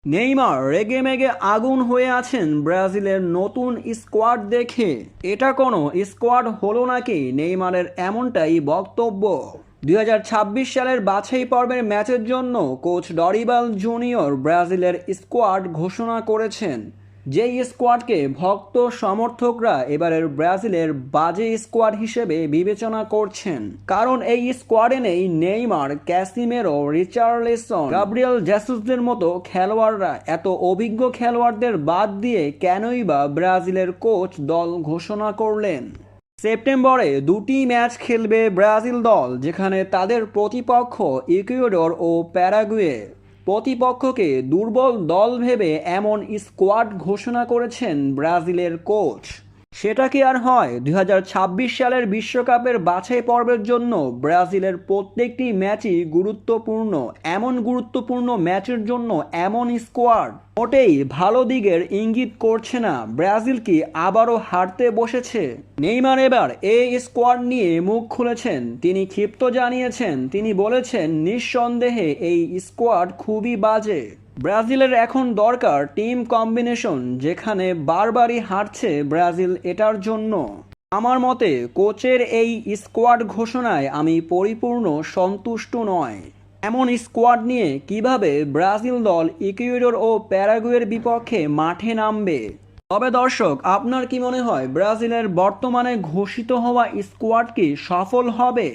Neymar রেগেমেগে আগুন হয়ে আছেন ব্রাজিলের নতুন স্কোয়াড দেখে। এটা কোনো স্কোয়াড হলো নাকি, নেইমারের এমনটাই বক্তব্য। 2026 সালের বাছাই পর্বের ম্যাচের জন্য কোচ ডরিবাল জুনিয়র ব্রাজিলের স্কোয়াড ঘোষণা করেছেন। যেই স্কোয়াডকে ভক্ত সমর্থকরা এবারের ব্রাজিলের বাজে স্কোয়াড হিসেবে বিবেচনা করছেন, কারণ এই স্কোয়াডে নেই নেইমার, ক্যাসিমেরো, রিচার্লিসন, গাব্রিয়েল জেসুসদের মতো খেলোয়াড়রা। এত অভিজ্ঞ খেলোয়াড়দের বাদ দিয়ে কেনই বা ব্রাজিলের কোচ দল ঘোষণা করলেন? সেপ্টেম্বরে দুটি ম্যাচ খেলবে ব্রাজিল দল, যেখানে তাদের প্রতিপক্ষ ইকুয়েডর ও প্যারাগুয়ে। প্রতিপক্ষকে দুর্বল দল ভেবে এমন স্কোয়াড ঘোষণা করেছেন ব্রাজিলের কোচ। সেটা কি আর হয়? 2026 সালের বিশ্বকাপের বাছাই পর্বের জন্য ব্রাজিলের প্রত্যেকটি ম্যাচই গুরুত্বপূর্ণ। এমন গুরুত্বপূর্ণ ম্যাচের জন্য এমন স্কোয়াড মোটেই ভালো দিকের ইঙ্গিত করছে না। ব্রাজিল কি আবারও হারতে বসেছে? নেইমার এবার এই স্কোয়াড নিয়ে মুখ খুলেছেন। তিনি ক্ষিপ্ত জানিয়েছেন, তিনি বলেছেন, নিঃসন্দেহে এই স্কোয়াড খুবই বাজে। ব্রাজিলের এখন দরকার টিম কম্বিনেশন, যেখানে বারবারই হারছে ব্রাজিল। এটার জন্য আমার মতে কোচের এই স্কোয়াড ঘোষণায় আমি পরিপূর্ণ সন্তুষ্ট নয়। এমন স্কোয়াড নিয়ে কিভাবে ব্রাজিল দল ইকুয়েডর ও প্যারাগুয়ের বিপক্ষে মাঠে নামবে? তবে দর্শক, আপনার কি মনে হয় ব্রাজিলের বর্তমানে ঘোষিত হওয়া স্কোয়াড কি সফল হবে?